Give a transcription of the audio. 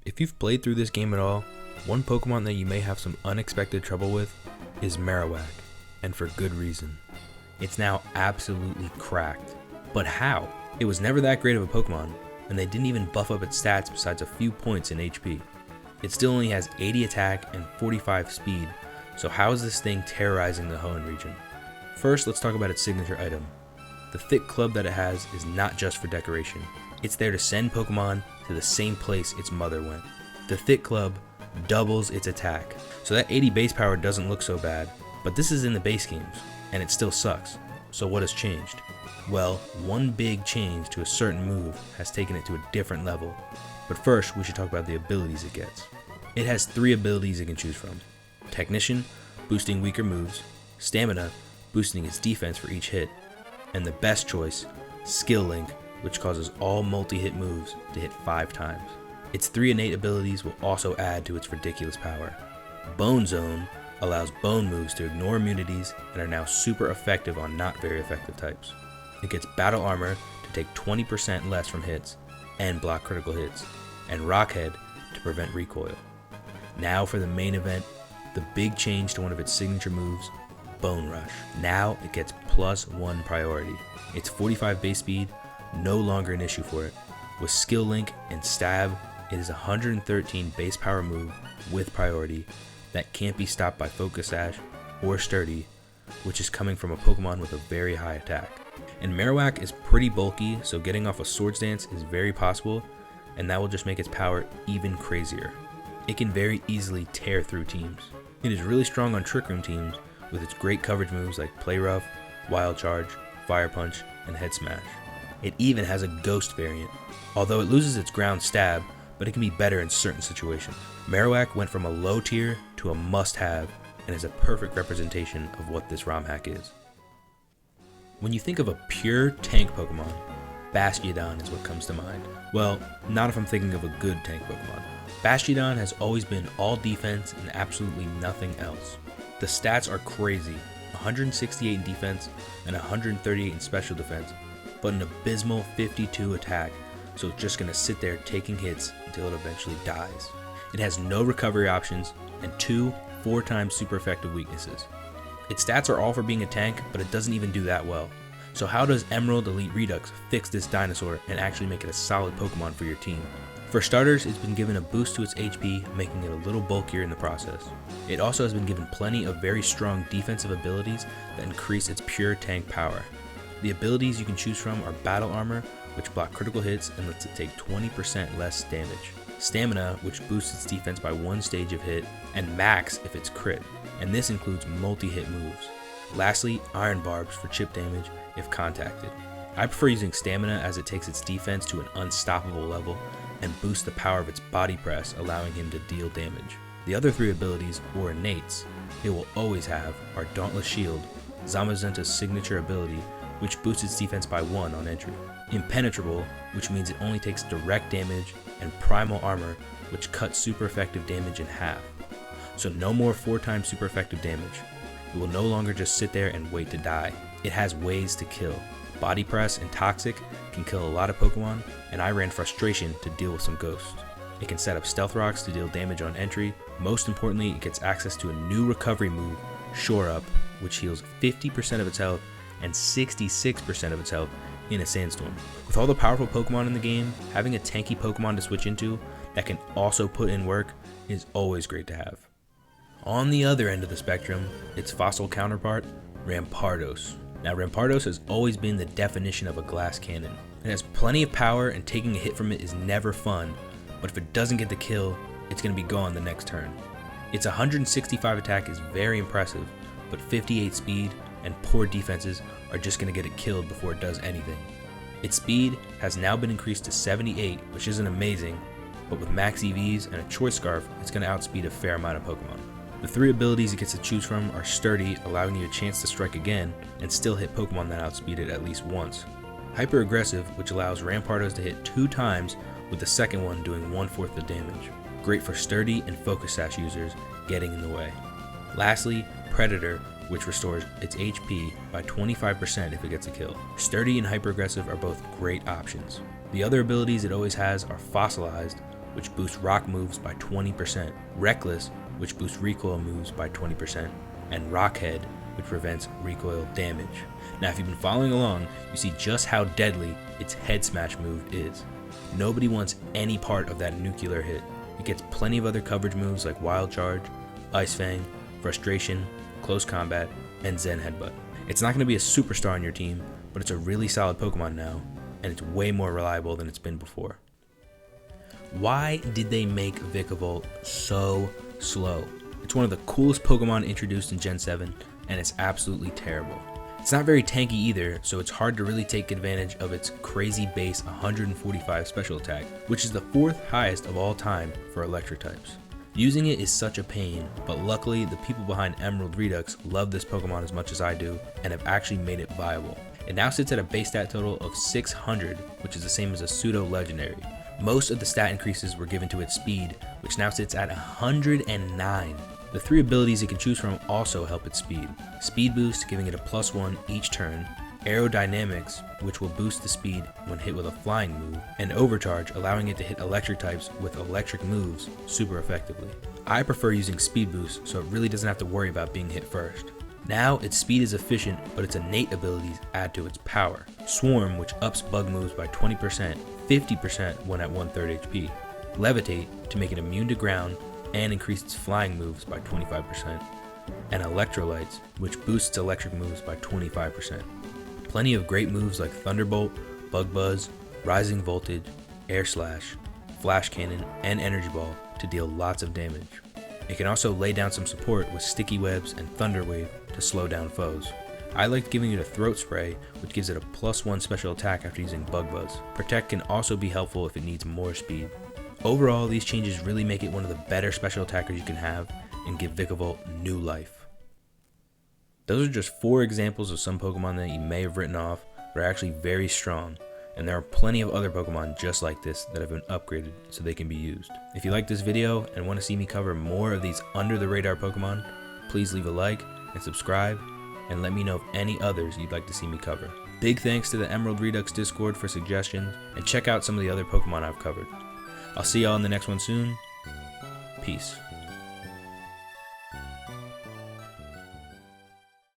If you've played through this game at all, one Pokemon that you may have some unexpected trouble with is Marowak, and for good reason. It's now absolutely cracked. But how? It was never that great of a Pokemon, and they didn't even buff up its stats besides a few points in HP. It still only has 80 attack and 45 speed, so how is this thing terrorizing the Hoenn region? First, let's talk about its signature item. The thick club that it has is not just for decoration. It's there to send Pokemon to the same place its mother went. The thick club doubles its attack, so that 80 base power doesn't look so bad, but this is in the base games, and it still sucks. So what has changed? Well, one big change to a certain move has taken it to a different level, but first we should talk about the abilities it gets. It has 3 abilities it can choose from. Technician, boosting weaker moves, Stamina, boosting its defense for each hit, and the best choice, Skill Link, which causes all multi-hit moves to hit 5 times. Its 3 innate abilities will also add to its ridiculous power. Bone Zone allows bone moves to ignore immunities and are now super effective on not very effective types. It gets Battle Armor to take 20% less from hits and block critical hits, and Rock Head to prevent recoil. Now for the main event, the big change to one of its signature moves, Bone Rush. Now it gets +1 priority. Its 45 base speed, no longer an issue for it. With Skill Link and Stab, it is a 113 base power move with priority that can't be stopped by Focus Sash or Sturdy, which is coming from a Pokemon with a very high attack. And Marowak is pretty bulky, so getting off a Swords Dance is very possible, and that will just make its power even crazier. It can very easily tear through teams. It is really strong on Trick Room teams with its great coverage moves like Play Rough, Wild Charge, Fire Punch, and Head Smash. It even has a Ghost variant, although it loses its ground stab, but it can be better in certain situations. Marowak went from a low tier to a must-have and is a perfect representation of what this ROM hack is. When you think of a pure tank Pokemon, Bastiodon is what comes to mind. Well, not if I'm thinking of a good tank Pokemon. Bastiodon has always been all defense and absolutely nothing else. The stats are crazy, 168 in defense and 138 in special defense, but an abysmal 52 attack, so it's just going to sit there taking hits until it eventually dies. It has no recovery options and 2 4-time super effective weaknesses. Its stats are all for being a tank, but it doesn't even do that well. So how does Emerald Elite Redux fix this dinosaur and actually make it a solid Pokemon for your team? For starters, it's been given a boost to its HP, making it a little bulkier in the process. It also has been given plenty of very strong defensive abilities that increase its pure tank power. The abilities you can choose from are Battle Armor, which block critical hits and lets it take 20% less damage. Stamina, which boosts its defense by 1 stage of hit, and Max if it's crit, and this includes multi-hit moves. Lastly, Iron Barbs for chip damage if contacted. I prefer using Stamina as it takes its defense to an unstoppable level and boosts the power of its body press, allowing him to deal damage. The other 3 abilities, or innates, it will always have are Dauntless Shield, Zamazenta's signature ability, which boosts its defense by 1 on entry, Impenetrable, which means it only takes direct damage, and Primal Armor, which cuts super effective damage in half. So no more 4-time super effective damage. It will no longer just sit there and wait to die. It has ways to kill. Body Press and Toxic can kill a lot of Pokemon, and I ran Frustration to deal with some ghosts. It can set up Stealth Rocks to deal damage on entry. Most importantly, it gets access to a new recovery move, Shore Up, which heals 50% of its health and 66% of its health in a sandstorm. With all the powerful Pokemon in the game, having a tanky Pokemon to switch into that can also put in work is always great to have. On the other end of the spectrum, its fossil counterpart, Rampardos. Now Rampardos has always been the definition of a glass cannon. It has plenty of power and taking a hit from it is never fun, but if it doesn't get the kill, it's going to be gone the next turn. Its 165 attack is very impressive, but 58 speed and poor defenses are just going to get it killed before it does anything. Its speed has now been increased to 78, which isn't amazing, but with max EVs and a Choice Scarf, it's going to outspeed a fair amount of Pokemon. The 3 abilities it gets to choose from are Sturdy, allowing you a chance to strike again and still hit Pokemon that outspeed it at least once. Hyper Aggressive, which allows Rampardos to hit 2 times, with the second one doing 1/4 the damage. Great for Sturdy and Focus Sash users getting in the way. Lastly, Predator, which restores its HP by 25% if it gets a kill. Sturdy and Hyper Aggressive are both great options. The other abilities it always has are Fossilized, which boosts rock moves by 20%, Reckless, which boosts recoil moves by 20%, and Rockhead, which prevents recoil damage. Now if you've been following along, you see just how deadly its head smash move is. Nobody wants any part of that nuclear hit. It gets plenty of other coverage moves like Wild Charge, Ice Fang, Frustration, Close Combat, and Zen Headbutt. It's not going to be a superstar on your team, but it's a really solid Pokemon now, and it's way more reliable than it's been before. Why did they make Vikavolt so slow? It's one of the coolest Pokemon introduced in Gen 7, and it's absolutely terrible. It's not very tanky either, so it's hard to really take advantage of its crazy base 145 special attack, which is the 4th highest of all time for electric types. Using it is such a pain, but luckily the people behind Emerald Redux love this Pokemon as much as I do and have actually made it viable. It now sits at a base stat total of 600, which is the same as a pseudo legendary. Most of the stat increases were given to its speed, which now sits at 109. The 3 abilities it can choose from also help its speed. Speed Boost, giving it a +1 each turn, Aerodynamics, which will boost the speed when hit with a flying move, and Overcharge, allowing it to hit electric types with electric moves super effectively. I prefer using Speed Boost, so it really doesn't have to worry about being hit first. Now its speed is efficient, but its innate abilities add to its power. Swarm, which ups bug moves by 20%, 50% when at 1/3 HP. Levitate, to make it immune to ground and increase its flying moves by 25%. And Electrolytes, which boosts electric moves by 25%. Plenty of great moves like Thunderbolt, Bug Buzz, Rising Voltage, Air Slash, Flash Cannon, and Energy Ball to deal lots of damage. It can also lay down some support with Sticky Webs and Thunder Wave to slow down foes. I liked giving it a Throat Spray, which gives it a +1 special attack after using Bug Buzz. Protect can also be helpful if it needs more speed. Overall, these changes really make it one of the better special attackers you can have and give Vikavolt new life. Those are just 4 examples of some Pokemon that you may have written off, but are actually very strong, and there are plenty of other Pokemon just like this that have been upgraded so they can be used. If you like this video and want to see me cover more of these under the radar Pokemon, please leave a like and subscribe, and let me know of any others you'd like to see me cover. Big thanks to the Emerald Redux Discord for suggestions, and check out some of the other Pokemon I've covered. I'll see y'all in the next one soon. Peace.